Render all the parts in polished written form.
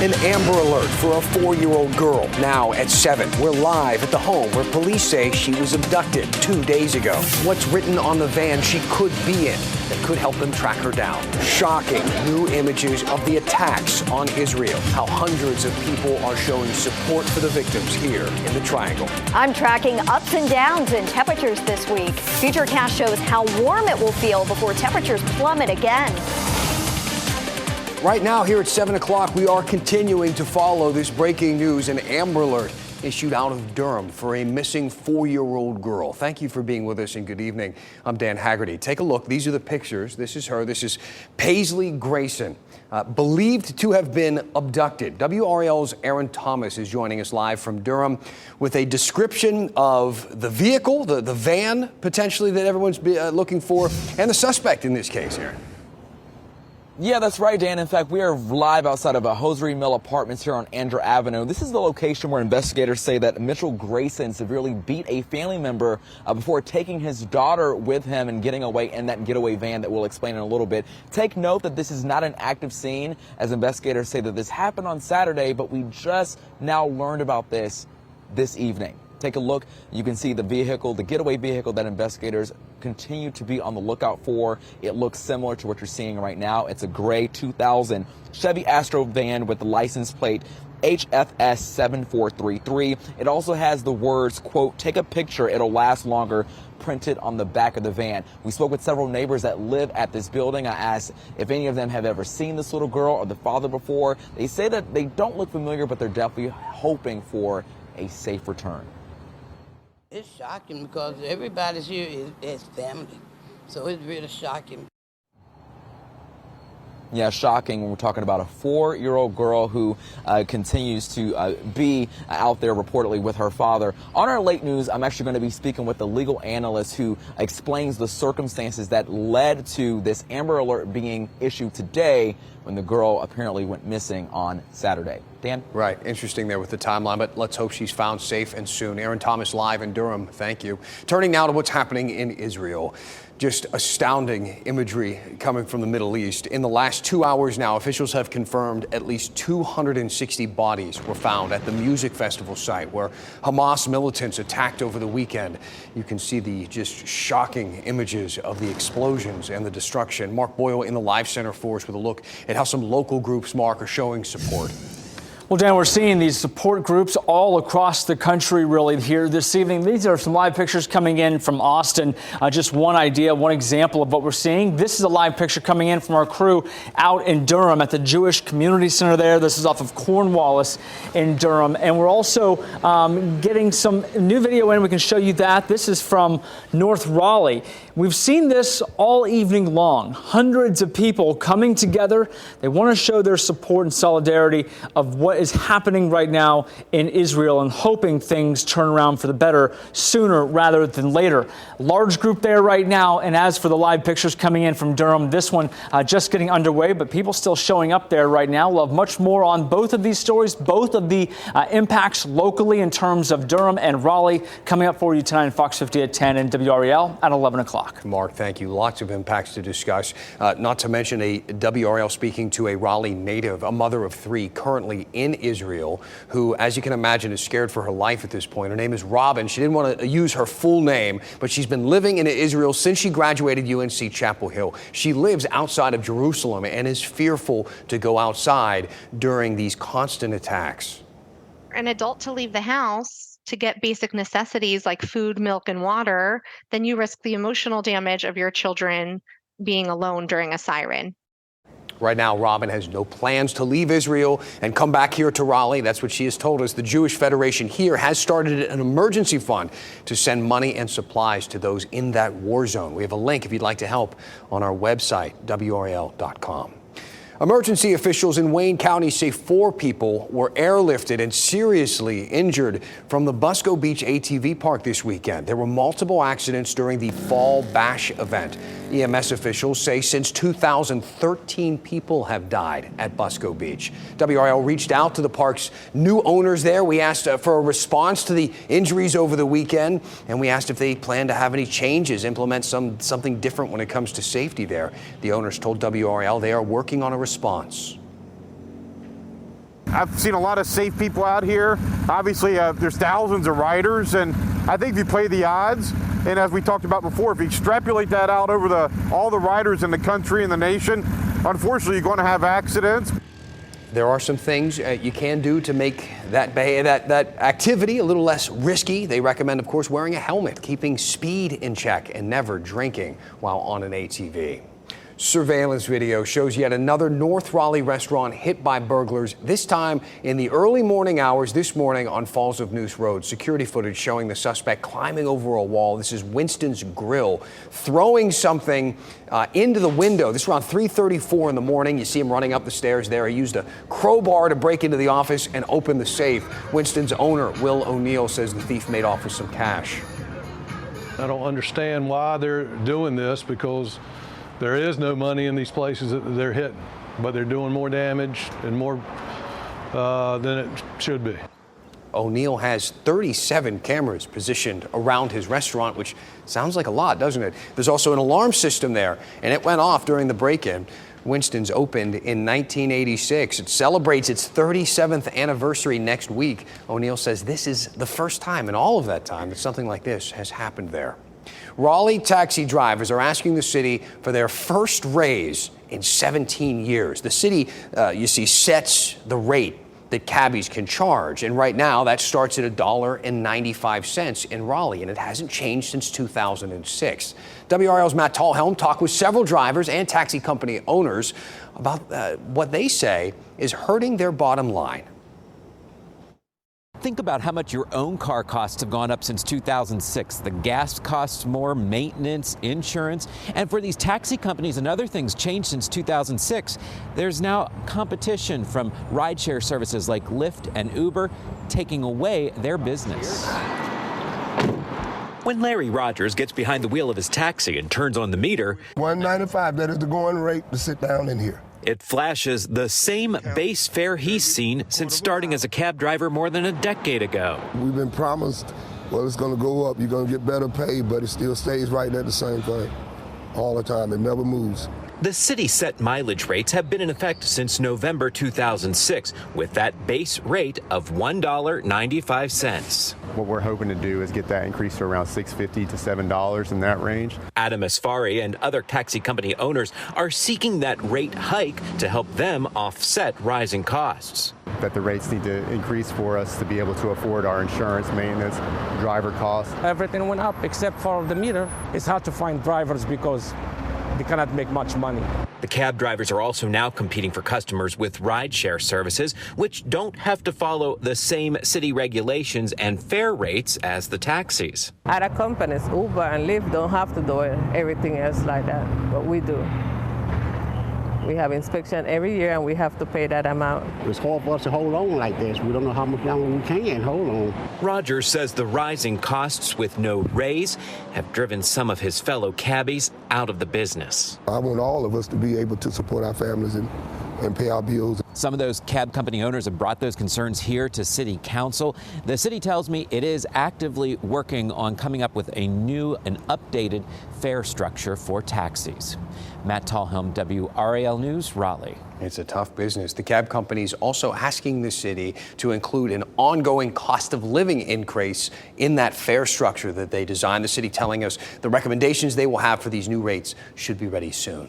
An Amber Alert for a 4-year-old girl now at 7. We're live at the home where police say she was abducted 2 days ago. What's written on the van she could be in that could help them track her down. Shocking new images of the attacks on Israel. How hundreds of people are showing support for the victims here in the Triangle. I'm tracking ups and downs in temperatures this week. Futurecast shows how warm it will feel before temperatures plummet again. Right now, here at 7 o'clock, we are continuing to follow this breaking news. An Amber Alert issued out of Durham for a missing 4-year-old girl. Thank you for being with us and good evening. I'm Dan Haggerty. Take a look. These are the pictures. This is her. This is Paisley Grayson, believed to have been abducted. WRAL's Aaron Thomas is joining us live from Durham with a description of the vehicle, the van potentially that everyone's looking for, and the suspect in this case, Aaron. Yeah, that's right, Dan. In fact, we are live outside of a Hosiery Mill Apartments here on Andrew Avenue. This is the location where investigators say that Mitchell Grayson severely beat a family member before taking his daughter with him and getting away in that getaway van that we'll explain in a little bit. Take note that this is not an active scene, as investigators say that this happened on Saturday, but we just now learned about this evening. Take a look. You can see the vehicle, the getaway vehicle that investigators continue to be on the lookout for. It looks similar to what you're seeing right now. It's a gray 2000 Chevy Astro van with the license plate HFS 7433. It also has the words, quote, "Take a picture, it'll last longer," printed on the back of the van. We spoke with several neighbors that live at this building. I asked if any of them have ever seen this little girl or the father before. They say that they don't look familiar, but they're definitely hoping for a safe return. It's shocking because everybody's here is family, so it's really shocking. Yeah, shocking when we're talking about a 4-year-old girl who continues to be out there reportedly with her father. On our late news, I'm actually going to be speaking with the legal analyst who explains the circumstances that led to this Amber Alert being issued today when the girl apparently went missing on Saturday. Dan? Right. Interesting there with the timeline, but let's hope she's found safe and soon. Aaron Thomas live in Durham. Thank you. Turning now to what's happening in Israel. Just astounding imagery coming from the Middle East. In the last 2 hours now, officials have confirmed at least 260 bodies were found at the music festival site where Hamas militants attacked over the weekend. You can see the just shocking images of the explosions and the destruction. Mark Boyle in the Live Center for us with a look at how some local groups, Mark, are showing support. Well, Dan, we're seeing these support groups all across the country really here this evening. These are some live pictures coming in from Austin. Just one idea, one example of what we're seeing. This is a live picture coming in from our crew out in Durham at the Jewish Community Center there. This is off of Cornwallis in Durham. And we're also getting some new video in. We can show you that. This is from North Raleigh. We've seen this all evening long. Hundreds of people coming together. They want to show their support and solidarity of what is happening right now in Israel and hoping things turn around for the better sooner rather than later. Large group there right now. And as for the live pictures coming in from Durham, this one just getting underway, but people still showing up there right now. We'll have much more on both of these stories, both of the impacts locally in terms of Durham and Raleigh coming up for you tonight on Fox 50 at 10 and WRAL at 11 o'clock. Mark, thank you. Lots of impacts to discuss, not to mention a WRAL speaking to a Raleigh native, a mother of 3 currently in Israel, who, as you can imagine, is scared for her life at this point. Her name is Robin. She didn't want to use her full name, but she's been living in Israel since she graduated UNC Chapel Hill. She lives outside of Jerusalem and is fearful to go outside during these constant attacks. An adult to leave the house to get basic necessities like food, milk, and water, then you risk the emotional damage of your children being alone during a siren. Right now, Robin has no plans to leave Israel and come back here to Raleigh. That's what she has told us. The Jewish Federation here has started an emergency fund to send money and supplies to those in that war zone. We have a link if you'd like to help on our website, WRAL.com. Emergency officials in Wayne County say 4 people were airlifted and seriously injured from the Busco Beach ATV park this weekend. There were multiple accidents during the Fall Bash event. EMS officials say since 2013 people have died at Busco Beach. WRAL reached out to the park's new owners there. We asked for a response to the injuries over the weekend, and we asked if they plan to have any changes, implement something different when it comes to safety there. The owners told WRAL they are working on a response. I've seen a lot of safe people out here. Obviously, there's thousands of riders, and I think if you play the odds, and as we talked about before, if you extrapolate that out over all the riders in the country and the nation, unfortunately, you're going to have accidents. There are some things you can do to make that activity a little less risky. They recommend, of course, wearing a helmet, keeping speed in check, and never drinking while on an ATV. Surveillance video shows yet another North Raleigh restaurant hit by burglars, this time in the early morning hours this morning on Falls of Noose Road. Security footage showing the suspect climbing over a wall. This is Winston's Grill, throwing something into the window. This is around 3:34 in the morning. You see him running up the stairs there. He used a crowbar to break into the office and open the safe. Winston's owner, Will O'Neill, says the thief made off with some cash. I don't understand why they're doing this, because there is no money in these places that they're hitting, but they're doing more damage and more than it should be. O'Neill has 37 cameras positioned around his restaurant, which sounds like a lot, doesn't it? There's also an alarm system there, and it went off during the break-in. Winston's opened in 1986. It celebrates its 37th anniversary next week. O'Neill says this is the first time in all of that time that something like this has happened there. Raleigh taxi drivers are asking the city for their first raise in 17 years. The city, you see, sets the rate that cabbies can charge. And right now that starts at $1.95 in Raleigh, and it hasn't changed since 2006. WRAL's Matt Tallhelm talked with several drivers and taxi company owners about what they say is hurting their bottom line. Think about how much your own car costs have gone up since 2006. The gas costs more, maintenance, insurance. And for these taxi companies and other things changed since 2006. There's now competition from rideshare services like Lyft and Uber taking away their business. When Larry Rogers gets behind the wheel of his taxi and turns on the meter, $1.95, that is the going rate to sit down in here. It flashes the same base fare he's seen since starting as a cab driver more than a decade ago. We've been promised, well, it's going to go up, you're going to get better pay, but it still stays right at the same thing all the time. It never moves. The city set mileage rates have been in effect since November 2006, with that base rate of $1.95. What we're hoping to do is get that increased to around $6.50 to $7 in that range. Adam Asfari and other taxi company owners are seeking that rate hike to help them offset rising costs. That the rates need to increase for us to be able to afford our insurance, maintenance, driver costs. Everything went up except for the meter. It's hard to find drivers because they cannot make much money. The cab drivers are also now competing for customers with rideshare services, which don't have to follow the same city regulations and fare rates as the taxis. Other companies, Uber and Lyft, don't have to do everything else like that, but we do. We have inspection every year, and we have to pay that amount. It's hard for us to hold on like this. We don't know how much longer we can hold on. Rogers says the rising costs with no raise have driven some of his fellow cabbies out of the business. I want all of us to be able to support our families and pay our bills. Some of those cab company owners have brought those concerns here to City Council. The city tells me it is actively working on coming up with a new and updated fare structure for taxis. Matt Tallhelm, WRAL News, Raleigh. It's a tough business. The cab companies also asking the city to include an ongoing cost of living increase in that fare structure that they designed. The city telling us the recommendations they will have for these new rates should be ready soon.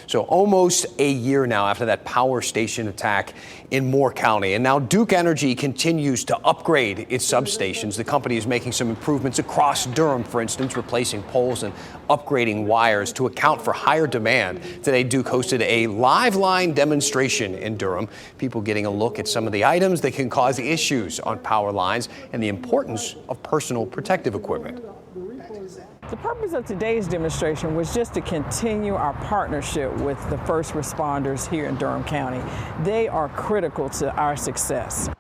So almost a year now after that power station attack in Moore County. And now Duke Energy continues to upgrade its substations. The company is making some improvements across Durham, for instance, replacing poles and upgrading wires to account for higher demand. Today, Duke hosted a live line demonstration in Durham. People getting a look at some of the items that can cause issues on power lines and the importance of personal protective equipment. The purpose of today's demonstration was just to continue our partnership with the first responders here in Durham County. They are critical to our success.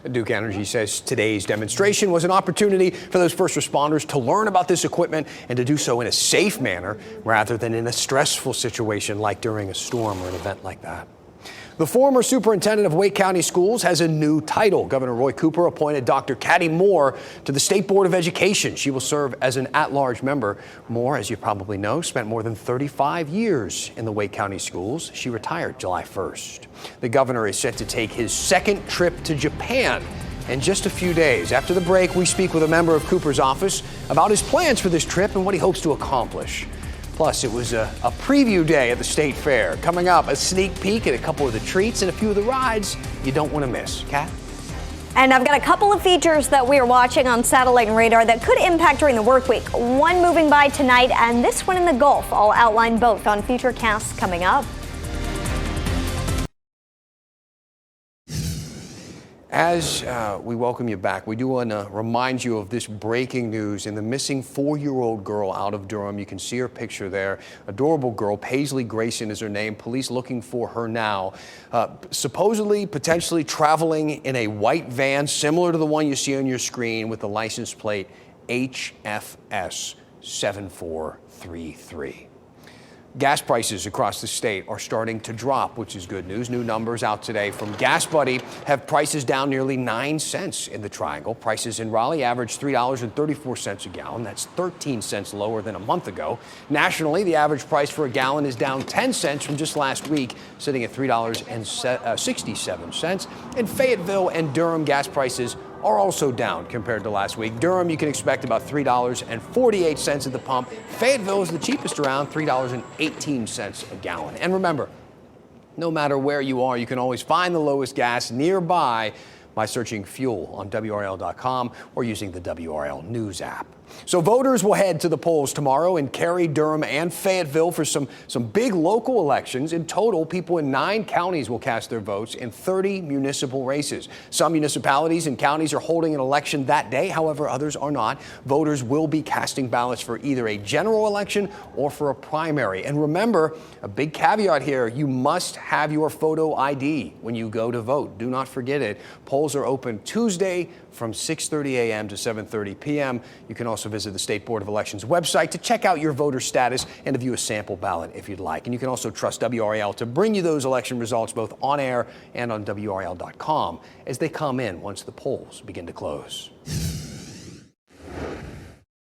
Duke Energy says today's demonstration was an opportunity for those first responders to learn about this equipment and to do so in a safe manner rather than in a stressful situation like during a storm or an event like that. The former superintendent of Wake County Schools has a new title. Governor Roy Cooper appointed Dr. Kathy Moore to the State Board of Education. She will serve as an at-large member. Moore, as you probably know, spent more than 35 years in the Wake County Schools. She retired July 1st. The governor is set to take his second trip to Japan in just a few days. After the break, we speak with a member of Cooper's office about his plans for this trip and what he hopes to accomplish. Plus, it was a preview day at the State Fair. Coming up, a sneak peek at a couple of the treats and a few of the rides you don't want to miss. Kat? And I've got a couple of features that we are watching on satellite and radar that could impact during the work week. One moving by tonight and this one in the Gulf. I'll outline both on Futurecasts coming up. As we welcome you back, we do want to remind you of this breaking news in the missing 4-year-old girl out of Durham. You can see her picture there. Adorable girl. Paisley Grayson is her name. Police looking for her now. Supposedly, potentially traveling in a white van similar to the one you see on your screen with the license plate HFS 7433. Gas prices across the state are starting to drop, which is good news. New numbers out today from Gas Buddy have prices down nearly 9 cents in the Triangle. Prices in Raleigh average $3.34 a gallon. That's 13 cents lower than a month ago. Nationally, the average price for a gallon is down 10 cents from just last week, sitting at $3.67. In Fayetteville and Durham, gas prices are also down compared to last week. Durham, you can expect about $3.48 at the pump. Fayetteville is the cheapest around, $3.18 a gallon. And remember, no matter where you are, you can always find the lowest gas nearby by searching fuel on WRAL.com or using the WRAL News app. So voters will head to the polls tomorrow in Cary, Durham, and Fayetteville for some big local elections. In total, people in 9 counties will cast their votes in 30 municipal races. Some municipalities and counties are holding an election that day. However, others are not. Voters will be casting ballots for either a general election or for a primary. And remember, a big caveat here, you must have your photo ID when you go to vote. Do not forget it. Polls are open Tuesday from 6:30 a.m. to 7:30 p.m. You can also visit the State Board of Elections website to check out your voter status and to view a sample ballot if you'd like. And you can also trust WRAL to bring you those election results both on air and on WRAL.com as they come in once the polls begin to close.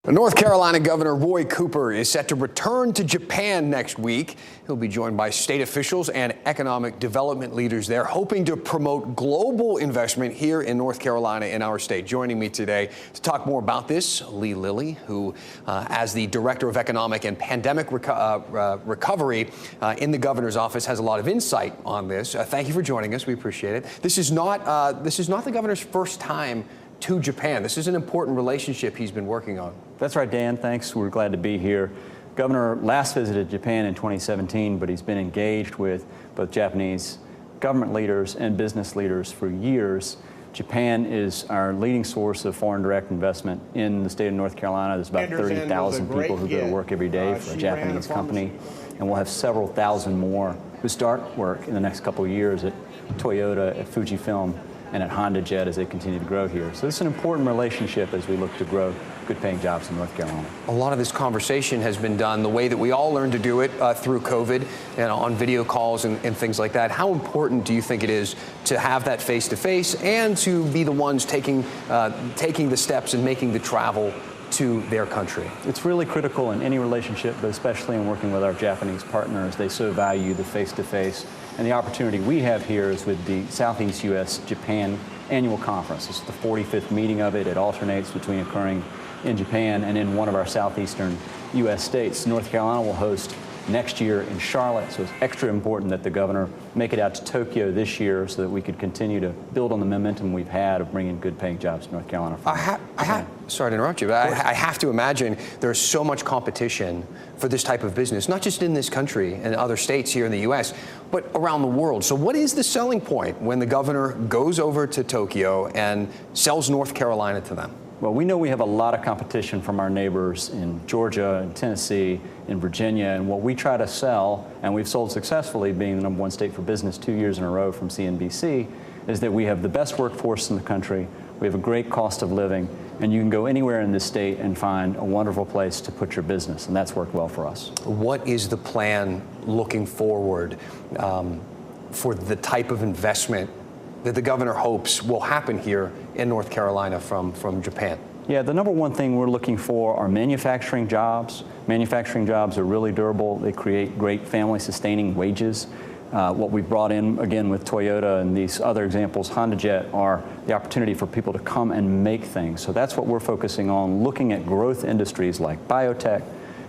North Carolina Governor Roy Cooper is set to return to Japan next week. He'll be joined by state officials and economic development leaders there, hoping to promote global investment here in North Carolina in our state. Joining me today to talk more about this, Lee Lilly, who, as the Director of Economic and Pandemic Recovery in the governor's office, has a lot of insight on this. Thank you for joining us. We appreciate it. This is not the governor's first time to Japan. This is an important relationship he's been working on. That's right, Dan. Thanks. We're glad to be here. Governor last visited Japan in 2017, but he's been engaged with both Japanese government leaders and business leaders for years. Japan is our leading source of foreign direct investment in the state of North Carolina. There's about 30,000 people who go to work every day for a Japanese company, and we'll have several thousand more who start work in the next couple of years at Toyota, at Fujifilm, and at Honda Jet as they continue to grow here. So this is an important relationship as we look to grow good-paying jobs in North Carolina. A lot of this conversation has been done the way that we all learned to do it through COVID and on video calls and things like that. How important do you think it is to have that face-to-face and to be the ones taking the steps and making the travel to their country? It's really critical in any relationship, but especially in working with our Japanese partners. They so value the face-to-face. And the opportunity we have here is with the Southeast U.S. Japan Annual Conference. This is the 45th meeting of it. It alternates between occurring in Japan and in one of our southeastern U.S. states. North Carolina will host next year in Charlotte, so it's extra important that the governor make it out to Tokyo this year so that we could continue to build on the momentum we've had of bringing good-paying jobs to North Carolina. Sorry to interrupt you, but I have to imagine there's so much competition for this type of business, not just in this country and other states here in the U.S., but around the world. So what is the selling point when the governor goes over to Tokyo and sells North Carolina to them? Well, we know we have a lot of competition from our neighbors in Georgia, in Tennessee, in Virginia, and what we try to sell, and we've sold successfully being the #1 state for business 2 years in a row from CNBC, is that we have the best workforce in the country, we have a great cost of living, and you can go anywhere in this state and find a wonderful place to put your business, and that's worked well for us. What is the plan looking forward? for the type of investment that the governor hopes will happen here in North Carolina from Japan? Yeah, the number one thing we're looking for are manufacturing jobs. Manufacturing jobs are really durable. They create great family-sustaining wages. What we brought in, again, with Toyota and these other examples, HondaJet, are the opportunity for people to come and make things. So that's what we're focusing on, looking at growth industries like biotech,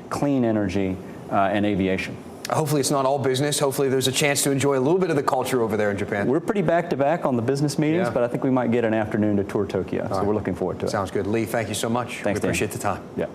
clean energy, and aviation. Hopefully it's not all business. Hopefully there's a chance to enjoy a little bit of the culture over there in Japan. We're pretty back-to-back on the business meetings, but I think we might get an afternoon to tour Tokyo. So we're looking forward to it. Sounds good. Lee, thank you so much. Thanks, we appreciate the time. Yeah.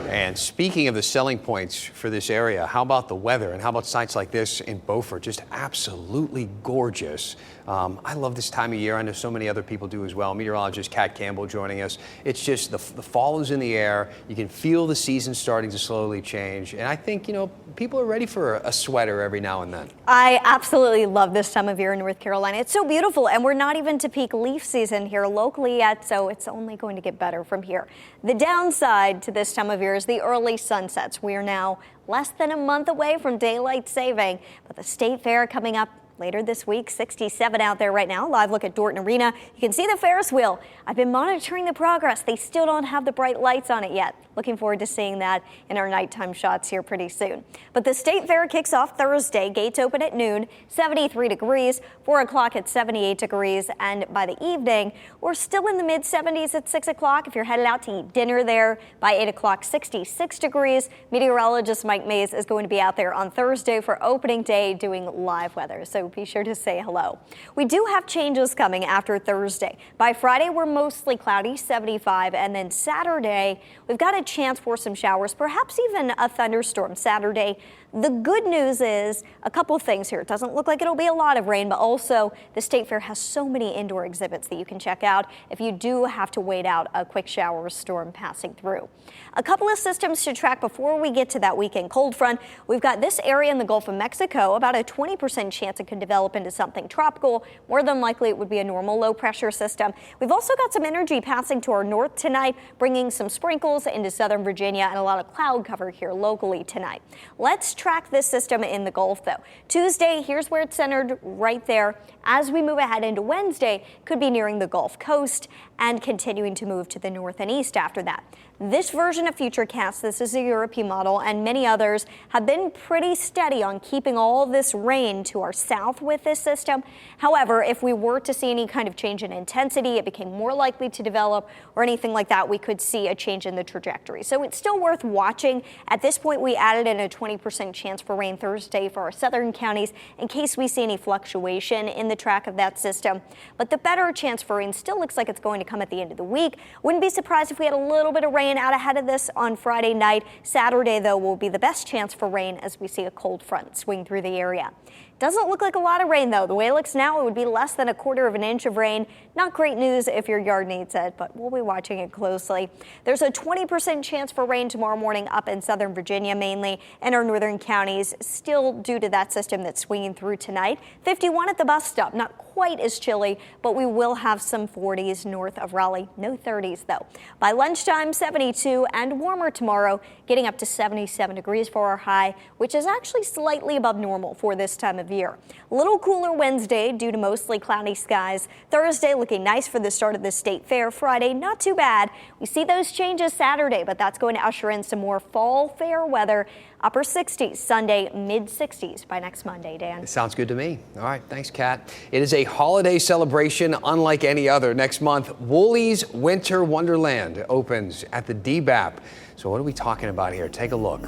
And speaking of the selling points for this area, how about the weather and how about sites like this in Beaufort? Just absolutely gorgeous. I love this time of year. I know so many other people do as well. Meteorologist Kat Campbell joining us. It's just the fall is in the air. You can feel the season starting to slowly change. And I think, you know, people are ready for a sweater every now and then. I absolutely love this time of year in North Carolina. It's so beautiful, and we're not even to peak leaf season here locally yet, so it's only going to get better from here. The downside to this time of year is the early sunsets. We are now less than a month away from daylight saving, but the State Fair coming up later this week. 67 out there right now. Live look at Dorton Arena. You can see the Ferris wheel. I've been monitoring the progress. They still don't have the bright lights on it yet. Looking forward to seeing that in our nighttime shots here pretty soon. But the State Fair kicks off Thursday. Gates open at noon, 73 degrees, 4 o'clock at 78 degrees. And by the evening, we're still in the mid 70s at 6 o'clock. If you're headed out to eat dinner there by 8 o'clock, 66 degrees. Meteorologist Mike Mays is going to be out there on Thursday for opening day doing live weather. So be sure to say hello. We do have changes coming after Thursday. By Friday, we're mostly cloudy, 75. And then Saturday, we've got a chance for some showers, perhaps even a thunderstorm Saturday. The good news is a couple things here. It doesn't look like it'll be a lot of rain, but also the State Fair has so many indoor exhibits that you can check out if you do have to wait out a quick shower or storm passing through. A couple of systems to track before we get to that weekend cold front. We've got this area in the Gulf of Mexico, about a 20% chance it could develop into something tropical. More than likely it would be a normal low pressure system. We've also got some energy passing to our north tonight, bringing some sprinkles into southern Virginia and a lot of cloud cover here locally tonight. Let's track this system in the Gulf though. Tuesday, here's where it's centered right there. As we move ahead into Wednesday, could be nearing the Gulf Coast and continuing to move to the north and east after that. This version of Futurecast, this is a European model, and many others have been pretty steady on keeping all this rain to our south with this system. However, if we were to see any kind of change in intensity, it became more likely to develop or anything like that, we could see a change in the trajectory. So it's still worth watching. At this point, we added in a 20% chance for rain Thursday for our southern counties in case we see any fluctuation in the track of that system. But the better chance for rain still looks like it's going to come at the end of the week. Wouldn't be surprised if we had a little bit of rain out ahead of this on Friday night. Saturday, though, will be the best chance for rain as we see a cold front swing through the area. Doesn't look like a lot of rain, though. The way it looks now, it would be less than 1/4 of an inch of rain. Not great news if your yard needs it, but we'll be watching it closely. There's a 20% chance for rain tomorrow morning up in southern Virginia, mainly in our northern counties, still due to that system that's swinging through tonight. 51 at the bus stop, not quite as chilly, but we will have some 40s north of Raleigh. No 30s, though. By lunchtime, 72 and warmer tomorrow, getting up to 77 degrees for our high, which is actually slightly above normal for this time of year. A little cooler Wednesday due to mostly cloudy skies. Thursday looking nice for the start of the State Fair. Friday, not too bad. We see those changes Saturday, but that's going to usher in some more fall fair weather. Upper 60s Sunday, mid 60s by next Monday, Dan. It sounds good to me. All right, thanks, Kat. It is a holiday celebration unlike any other. Next month, Woolies Winter Wonderland opens at the DBAP. So what are we talking about here? Take a look.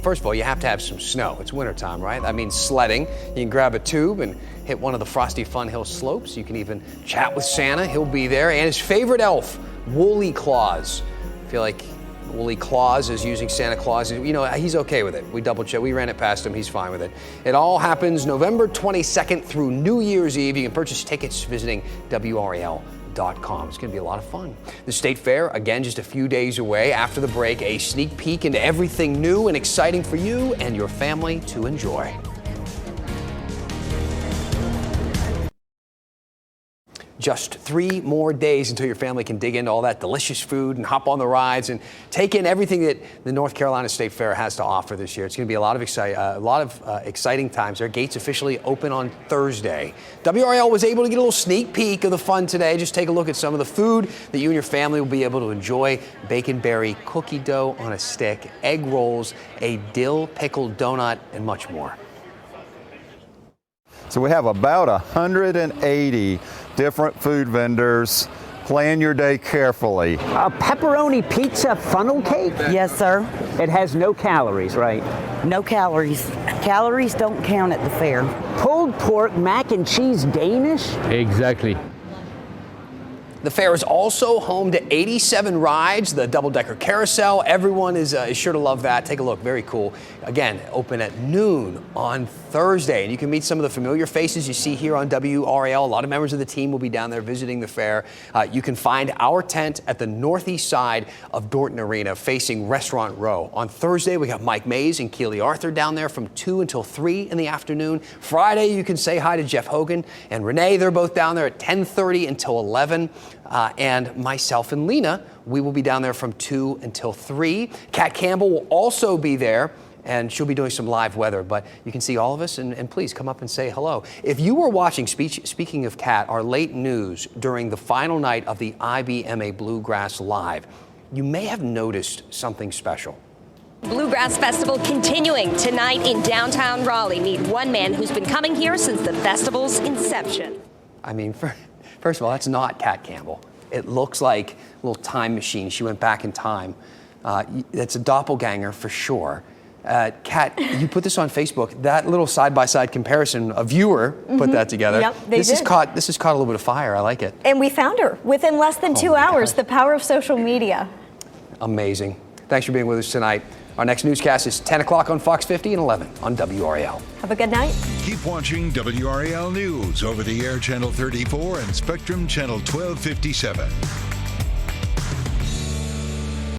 First of all, you have to have some snow. It's wintertime, right? That means sledding. You can grab a tube and hit one of the frosty Fun Hill slopes. You can even chat with Santa. He'll be there. And his favorite elf, Woolly Claus. I feel like Woolly Claus is using Santa Claus. You know, he's okay with it. We double check. We ran it past him. He's fine with it. It all happens November 22nd through New Year's Eve. You can purchase tickets visiting WRAL.com. It's going to be a lot of fun. The State Fair, again, just a few days away. After the break, a sneak peek into everything new and exciting for you and your family to enjoy. just 3 more days until your family can dig into all that delicious food and hop on the rides and take in everything that the North Carolina State Fair has to offer this year. It's going to be a lot of exciting times. Their gates officially open on Thursday. WRAL was able to get a little sneak peek of the fun today. Just take a look at some of the food that you and your family will be able to enjoy. Bacon berry cookie dough on a stick, egg rolls, a dill pickled donut, and much more. So we have about 180 different food vendors. Plan your day carefully. A pepperoni pizza funnel cake? Yes, sir. It has no calories, right? No calories. Calories don't count at the fair. Pulled pork mac and cheese Danish? Exactly. The fair is also home to 87 rides, the double-decker carousel. Everyone is sure to love that. Take a look. Very cool. Again, open at noon on Thursday. And you can meet some of the familiar faces you see here on WRAL. A lot of members of the team will be down there visiting the fair. You can find our tent at the northeast side of Dorton Arena facing Restaurant Row. On Thursday, we got Mike Mays and Keely Arthur down there from 2 until 3 in the afternoon. Friday, you can say hi to Jeff Hogan and Renee. They're both down there at 10:30 until 11. And myself and Lena, we will be down there from 2 until 3. Kat Campbell will also be there, and she'll be doing some live weather. But you can see all of us, and please come up and say hello. If you were watching, speaking of Kat, our late news during the final night of the IBMA Bluegrass Live, you may have noticed something special. Bluegrass Festival continuing tonight in downtown Raleigh. Meet one man who's been coming here since the festival's inception. I mean, first of all, that's not Kat Campbell. It looks like a little time machine. She went back in time. It's a doppelganger for sure. Kat, you put this on Facebook. That little side-by-side comparison, a viewer put that together. Yep, they this did. has caught a little bit of fire. I like it. And we found her within less than 2 hours. The power of social media. Amazing. Thanks for being with us tonight. Our next newscast is 10 o'clock on Fox 50 and 11 on WRAL. Have a good night. Keep watching WRAL News over the air channel 34 and Spectrum channel 1257.